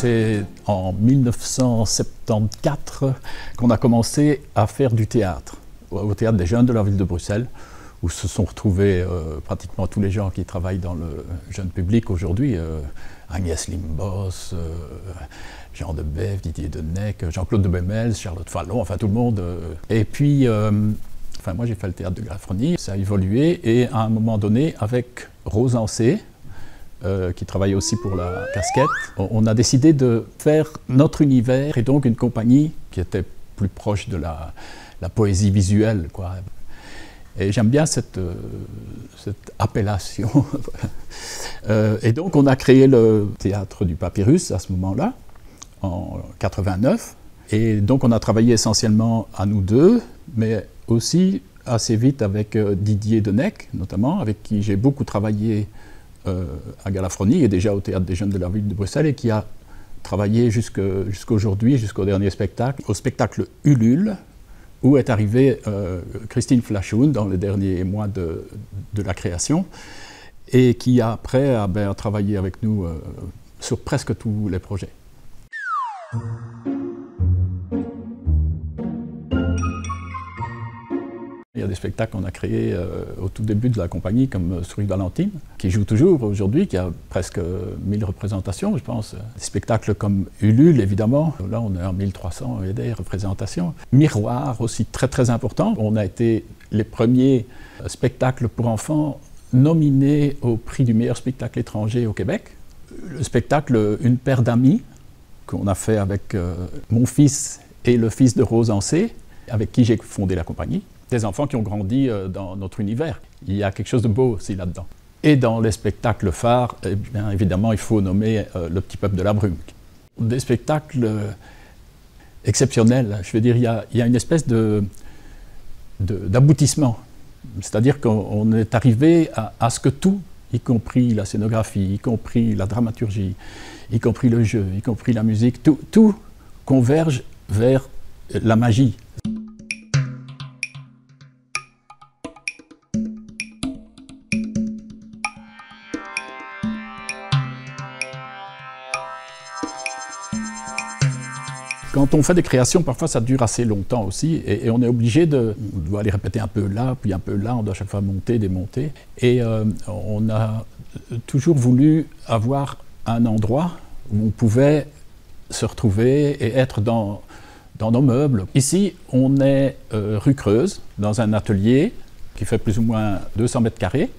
C'est en 1974 qu'on a commencé à faire du théâtre, au Théâtre des Jeunes de la ville de Bruxelles, où se sont retrouvés pratiquement tous les gens qui travaillent dans le jeune public aujourd'hui. Agnès Limbos, Jean de Bève, Didier Denec, Jean-Claude de Bemels, Charlotte Fallon, enfin tout le monde. Et puis, moi j'ai fait le théâtre de Galafroni, ça a évolué, et à un moment donné, avec Rose Ancé, qui travaillait aussi pour la casquette, on a décidé de faire notre univers, et donc une compagnie qui était plus proche de la poésie visuelle, quoi. Et j'aime bien cette appellation. Et donc on a créé le théâtre du Papyrus à ce moment-là, en 89. Et donc on a travaillé essentiellement à nous deux, mais aussi assez vite avec Didier Denec, notamment, avec qui j'ai beaucoup travaillé à Galafroni et déjà au Théâtre des Jeunes de la ville de Bruxelles, et qui a travaillé jusqu'aujourd'hui, jusqu'au dernier spectacle, au spectacle Ulule, où est arrivée Christine Flachoun dans les derniers mois de la création, et qui après a travaillé avec nous sur presque tous les projets. Il y a des spectacles qu'on a créés au tout début de la compagnie, comme Souris Valentine, qui joue toujours aujourd'hui, qui a presque 1000 représentations, je pense. Des spectacles comme Ulule, évidemment, là on est en 1300 et des représentations. Miroir, aussi très très important. On a été les premiers spectacles pour enfants nominés au prix du meilleur spectacle étranger au Québec. Le spectacle Une paire d'amis, qu'on a fait avec mon fils et le fils de Rose Ancé, avec qui j'ai fondé la compagnie. Des enfants qui ont grandi dans notre univers. Il y a quelque chose de beau aussi là-dedans. Et dans les spectacles phares, eh bien, évidemment, il faut nommer Le Petit Peuple de la Brume. Des spectacles exceptionnels. Je veux dire, il y a une espèce d'aboutissement. C'est-à-dire qu'on est arrivé à ce que tout, y compris la scénographie, y compris la dramaturgie, y compris le jeu, y compris la musique, tout converge vers la magie. Quand on fait des créations, parfois ça dure assez longtemps aussi, et on est obligé on doit les répéter un peu là, puis un peu là, on doit à chaque fois monter, démonter. Et on a toujours voulu avoir un endroit où on pouvait se retrouver et être dans nos meubles. Ici, on est rue Creuse, dans un atelier qui fait plus ou moins 200 mètres carrés.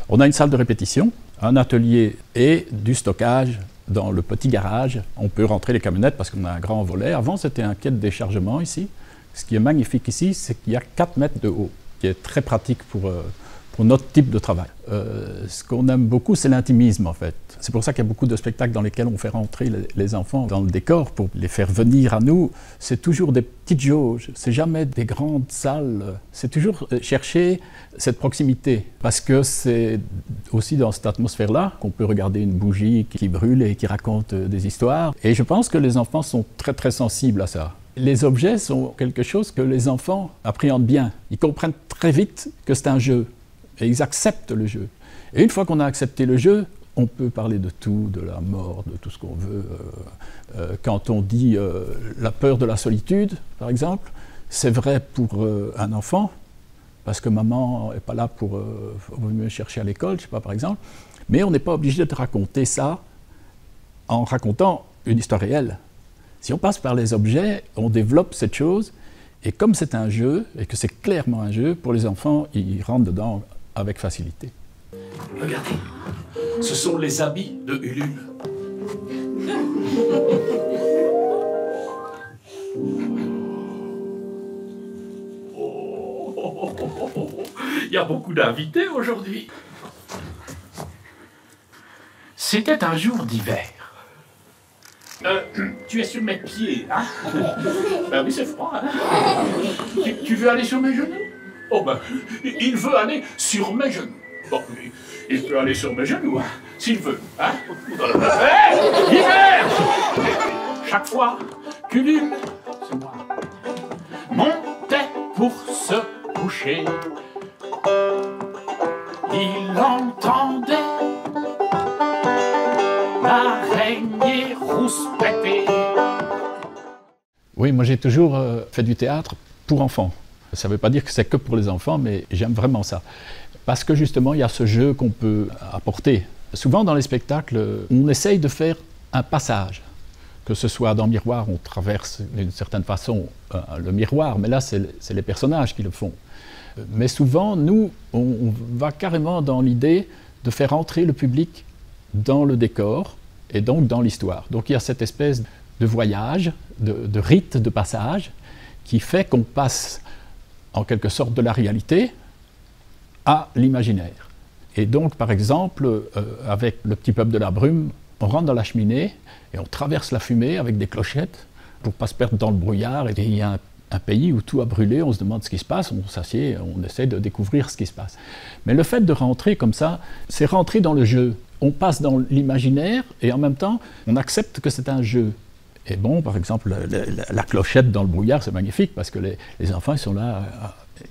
On a une salle de répétition, un atelier et du stockage. Dans le petit garage, on peut rentrer les camionnettes parce qu'on a un grand volet. Avant, c'était un quai de déchargement ici. Ce qui est magnifique ici, c'est qu'il y a 4 mètres de haut, qui est très pratique pour notre type de travail. Ce qu'on aime beaucoup, c'est l'intimisme, en fait. C'est pour ça qu'il y a beaucoup de spectacles dans lesquels on fait rentrer les enfants dans le décor pour les faire venir à nous. C'est toujours des petites jauges, c'est jamais des grandes salles. C'est toujours chercher cette proximité, parce que c'est aussi dans cette atmosphère-là qu'on peut regarder une bougie qui brûle et qui raconte des histoires. Et je pense que les enfants sont très très sensibles à ça. Les objets sont quelque chose que les enfants appréhendent bien. Ils comprennent très vite que c'est un jeu. Et ils acceptent le jeu. Et une fois qu'on a accepté le jeu, on peut parler de tout, de la mort, de tout ce qu'on veut. Quand on dit la peur de la solitude, par exemple, c'est vrai pour un enfant, parce que maman n'est pas là pour me chercher à l'école, je sais pas, par exemple. Mais on n'est pas obligé de raconter ça en racontant une histoire réelle. Si on passe par les objets, on développe cette chose, et comme c'est un jeu, et que c'est clairement un jeu, pour les enfants, ils rentrent dedans avec facilité. Regardez, ce sont les habits de Ulule. Il y a beaucoup d'invités aujourd'hui. C'était un jour d'hiver. Tu es sur mes pieds, hein? Ben oui, c'est froid, hein? Tu veux aller sur mes genoux? Oh ben, il veut aller sur mes genoux. Bon, il peut aller sur mes genoux, hein, s'il veut, hein? Hey, hiver! Chaque fois qu'Ulule, c'est moi, montait pour se coucher, il entendait l'araignée rouspéter. Oui, moi j'ai toujours fait du théâtre pour enfants. Ça ne veut pas dire que c'est que pour les enfants, mais j'aime vraiment ça. Parce que justement, il y a ce jeu qu'on peut apporter. Souvent dans les spectacles, on essaye de faire un passage. Que ce soit dans Miroir, on traverse d'une certaine façon le miroir, mais là c'est les personnages qui le font. Mais souvent, nous, on va carrément dans l'idée de faire entrer le public dans le décor et donc dans l'histoire. Donc il y a cette espèce de voyage, de rite de passage, qui fait qu'on passe en quelque sorte de la réalité à l'imaginaire. Et donc, par exemple, avec le petit peuple de la brume, on rentre dans la cheminée et on traverse la fumée avec des clochettes pour ne pas se perdre dans le brouillard. Et il y a un pays où tout a brûlé, on se demande ce qui se passe, on s'assied, on essaie de découvrir ce qui se passe. Mais le fait de rentrer comme ça, c'est rentrer dans le jeu. On passe dans l'imaginaire et en même temps, on accepte que c'est un jeu. Et bon, par exemple, la clochette dans le brouillard, c'est magnifique parce que les enfants, ils sont là.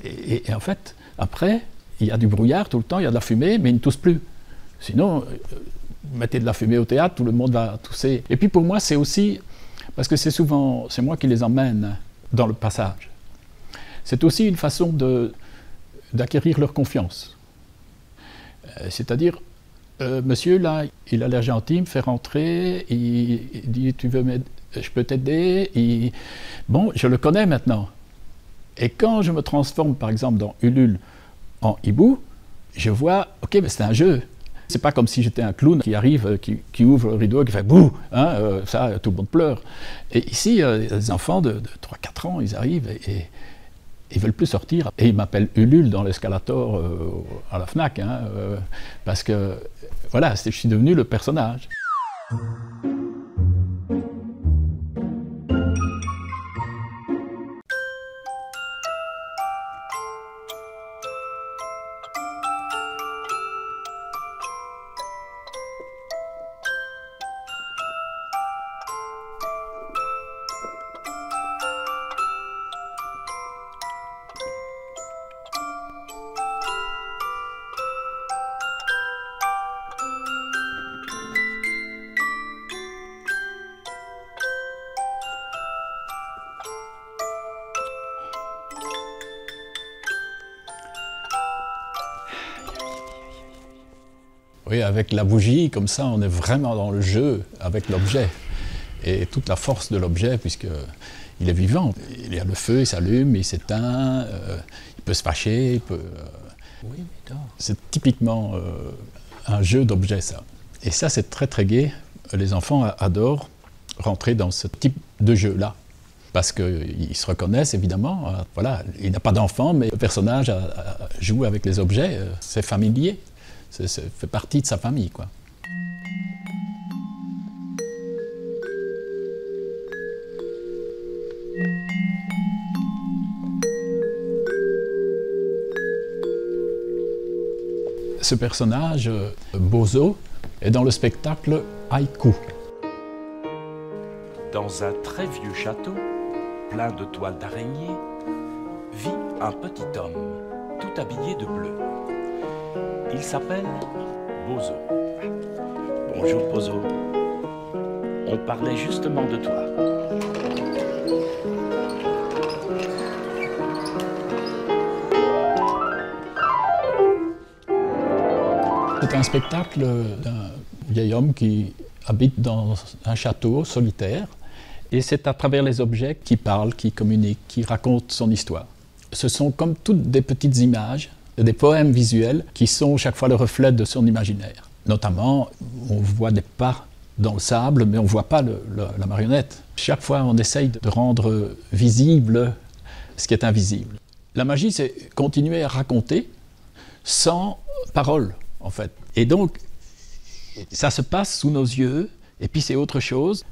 Et en fait, après, il y a du brouillard tout le temps, il y a de la fumée, mais ils ne toussent plus. Sinon, mettez de la fumée au théâtre, tout le monde va tousser. Et puis pour moi, c'est aussi, parce que c'est moi qui les emmène dans le passage. C'est aussi une façon d'acquérir leur confiance. C'est-à-dire, monsieur, là, il a l'air gentil, il me fait rentrer, il dit, tu veux m'aider, je peux t'aider. Bon, je le connais maintenant. Et quand je me transforme, par exemple, dans Ulule en hibou, je vois, ok, mais c'est un jeu. C'est pas comme si j'étais un clown qui arrive, qui ouvre le rideau, qui fait bouh, hein, ça, tout le monde pleure. Et ici, les enfants de 3-4 ans, ils arrivent et ils veulent plus sortir. Et ils m'appellent Ulule dans l'escalator à la Fnac, hein, parce que, voilà, je suis devenu le personnage. Oui, avec la bougie, comme ça, on est vraiment dans le jeu avec l'objet. Et toute la force de l'objet, puisqu'il est vivant. Il y a le feu, il s'allume, il s'éteint, il peut se fâcher, il peut... Oui, c'est typiquement un jeu d'objet, ça. Et ça, c'est très, très gai. Les enfants adorent rentrer dans ce type de jeu-là. Parce qu'ils se reconnaissent, évidemment. Voilà, il n'a pas d'enfant, mais le personnage joue avec les objets. C'est familier. Ça fait partie de sa famille, quoi. Ce personnage, Bozo, est dans le spectacle Haïku. Dans un très vieux château, plein de toiles d'araignée, vit un petit homme, tout habillé de bleu. Il s'appelle Bozo. Bonjour Bozo. On parlait justement de toi. C'est un spectacle d'un vieil homme qui habite dans un château solitaire. Et c'est à travers les objets qu'il parle, qu'il communique, qu'il raconte son histoire. Ce sont comme toutes des petites images, des poèmes visuels qui sont chaque fois le reflet de son imaginaire. Notamment, on voit des pas dans le sable, mais on ne voit pas la marionnette. Chaque fois, on essaye de rendre visible ce qui est invisible. La magie, c'est continuer à raconter sans parole, en fait. Et donc, ça se passe sous nos yeux, et puis c'est autre chose.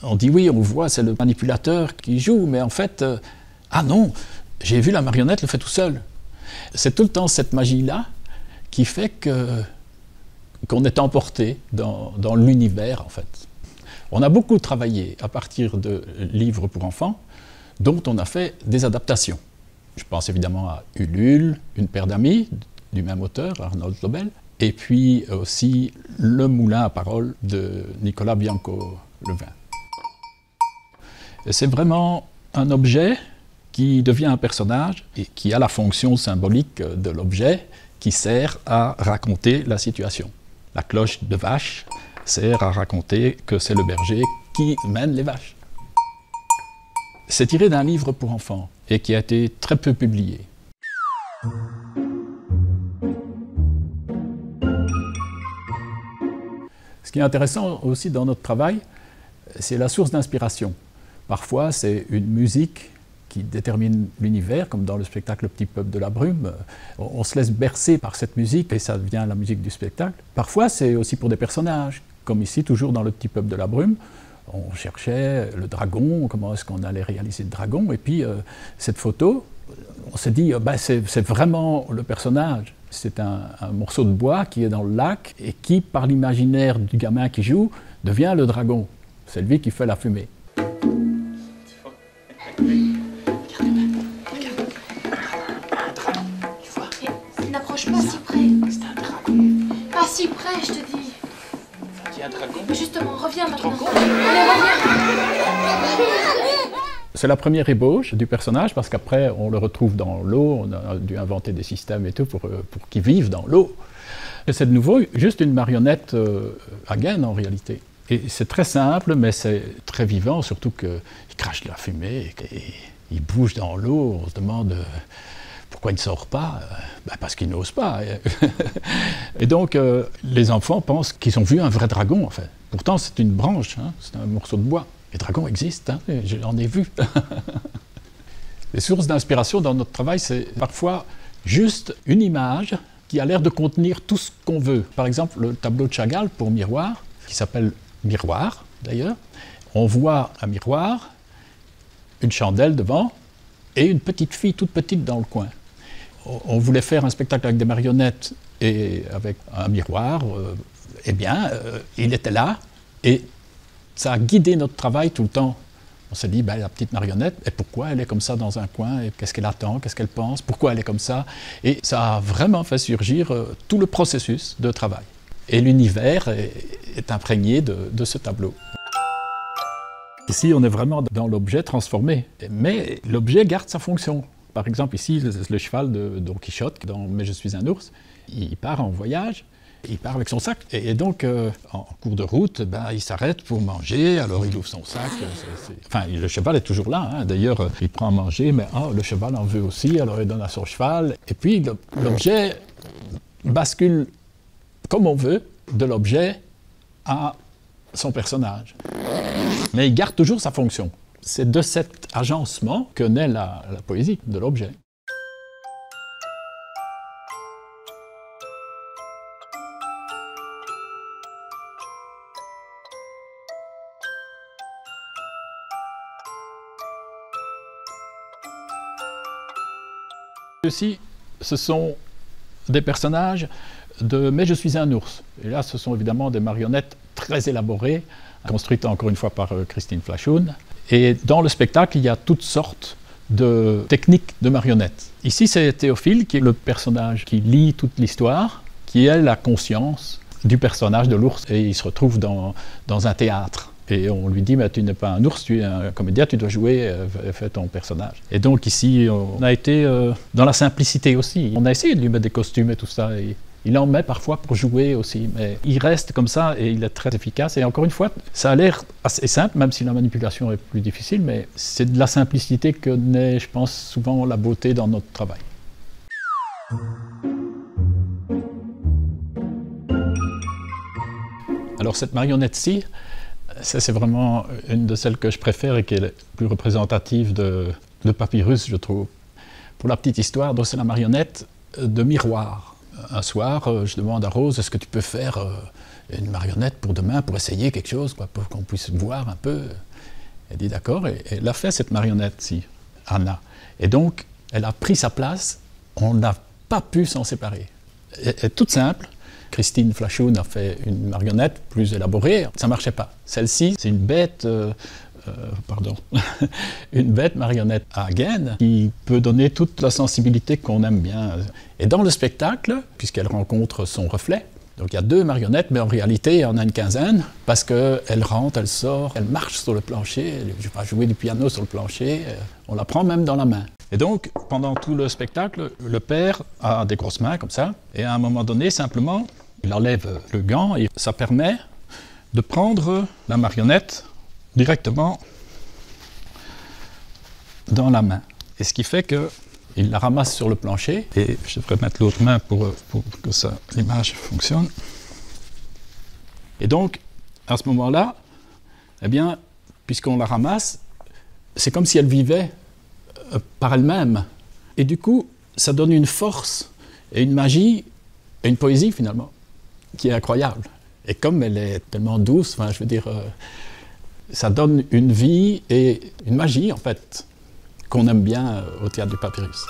On dit oui, on voit, c'est le manipulateur qui joue, mais en fait, ah non, j'ai vu la marionnette le fait tout seul. C'est tout le temps cette magie-là qui fait qu'on est emporté dans l'univers, en fait. On a beaucoup travaillé à partir de livres pour enfants, dont on a fait des adaptations. Je pense évidemment à Ulule, Une paire d'amis, du même auteur, Arnold Lobel, et puis aussi Le moulin à paroles de Nicolas Bianco-Levin. C'est vraiment un objet qui devient un personnage et qui a la fonction symbolique de l'objet qui sert à raconter la situation. La cloche de vache sert à raconter que c'est le berger qui mène les vaches. C'est tiré d'un livre pour enfants et qui a été très peu publié. Ce qui est intéressant aussi dans notre travail, c'est la source d'inspiration. Parfois, c'est une musique qui détermine l'univers, comme dans le spectacle Le Petit Peuple de la Brume. On se laisse bercer par cette musique et ça devient la musique du spectacle. Parfois, c'est aussi pour des personnages, comme ici, toujours dans Le Petit Peuple de la Brume. On cherchait le dragon, comment est-ce qu'on allait réaliser le dragon, et puis cette photo, on s'est dit, c'est vraiment le personnage. C'est un morceau de bois qui est dans le lac et qui, par l'imaginaire du gamin qui joue, devient le dragon. C'est lui qui fait la fumée. N'approche pas si près. C'est un dragon. Pas si près, je te dis. C'est un dragon. Justement, reviens maintenant. Allez, reviens. C'est la première ébauche du personnage parce qu'après on le retrouve dans l'eau, on a dû inventer des systèmes et tout pour qu'il vive dans l'eau. Et c'est de nouveau juste une marionnette à gaine en réalité. Et c'est très simple mais c'est très vivant, surtout qu'il crache de la fumée et il bouge dans l'eau, on se demande pourquoi il ne sort pas, parce qu'il n'ose pas. Et donc les enfants pensent qu'ils ont vu un vrai dragon en fait. Pourtant c'est une branche, hein, c'est un morceau de bois. Les dragons existent, hein, j'en ai vu. Les sources d'inspiration dans notre travail, c'est parfois juste une image qui a l'air de contenir tout ce qu'on veut. Par exemple, le tableau de Chagall pour miroir, qui s'appelle Miroir d'ailleurs. On voit un miroir, une chandelle devant et une petite fille toute petite dans le coin. On voulait faire un spectacle avec des marionnettes et avec un miroir. Il était là et ça a guidé notre travail tout le temps. On s'est dit, la petite marionnette, et pourquoi elle est comme ça dans un coin, et qu'est-ce qu'elle attend, qu'est-ce qu'elle pense, pourquoi elle est comme ça. Et ça a vraiment fait surgir tout le processus de travail. Et l'univers est imprégné de ce tableau. Ici, on est vraiment dans l'objet transformé, mais l'objet garde sa fonction. Par exemple, ici, le cheval de Don Quichotte, dans « Mais je suis un ours », il part en voyage. Il part avec son sac et donc en cours de route, il s'arrête pour manger, alors il ouvre son sac. Enfin, le cheval est toujours là, hein. D'ailleurs il prend à manger, mais le cheval en veut aussi, alors il donne à son cheval. Et puis l'objet bascule comme on veut de l'objet à son personnage. Mais il garde toujours sa fonction. C'est de cet agencement que naît la poésie de l'objet. Ceux-ci, ce sont des personnages de « Mais je suis un ours ». Et là, ce sont évidemment des marionnettes très élaborées, construites encore une fois par Christine Flachoun. Et dans le spectacle, il y a toutes sortes de techniques de marionnettes. Ici, c'est Théophile qui est le personnage qui lit toute l'histoire, qui a la conscience du personnage de l'ours. Et il se retrouve dans un théâtre. Et on lui dit, tu n'es pas un ours, tu es un comédien, tu dois jouer, fais ton personnage. Et donc ici, on a été dans la simplicité aussi. On a essayé de lui mettre des costumes et tout ça. Et il en met parfois pour jouer aussi. Mais il reste comme ça et il est très efficace. Et encore une fois, ça a l'air assez simple, même si la manipulation est plus difficile. Mais c'est de la simplicité que naît, je pense, souvent la beauté dans notre travail. Alors cette marionnette-ci, ça, c'est vraiment une de celles que je préfère et qui est la plus représentative de Papyrus, je trouve. Pour la petite histoire, c'est la marionnette de Miroir. Un soir, je demande à Rose, est-ce que tu peux faire une marionnette pour demain, pour essayer quelque chose, pour qu'on puisse voir un peu. Elle dit d'accord, et elle a fait cette marionnette-ci, Anna. Et donc, elle a pris sa place, on n'a pas pu s'en séparer. Elle est toute simple. Christine Flachoun a fait une marionnette plus élaborée, ça ne marchait pas. Celle-ci, c'est une bête, une bête marionnette à gaine qui peut donner toute la sensibilité qu'on aime bien. Et dans le spectacle, puisqu'elle rencontre son reflet, Donc il y a 2 marionnettes, mais en réalité, il y en a une quinzaine, parce qu'elle rentre, elle sort, elle marche sur le plancher, elle va jouer du piano sur le plancher, on la prend même dans la main. Et donc, pendant tout le spectacle, le père a des grosses mains comme ça, et à un moment donné, simplement, il enlève le gant, et ça permet de prendre la marionnette directement dans la main. Et ce qui fait qu'il la ramasse sur le plancher, et je devrais mettre l'autre main pour que l'image fonctionne. Et donc, à ce moment-là, eh bien, puisqu'on la ramasse, c'est comme si elle vivait par elle-même. Et du coup, ça donne une force et une magie et une poésie, finalement, qui est incroyable. Et comme elle est tellement douce, enfin, je veux dire, ça donne une vie et une magie, en fait, qu'on aime bien au Théâtre du Papyrus.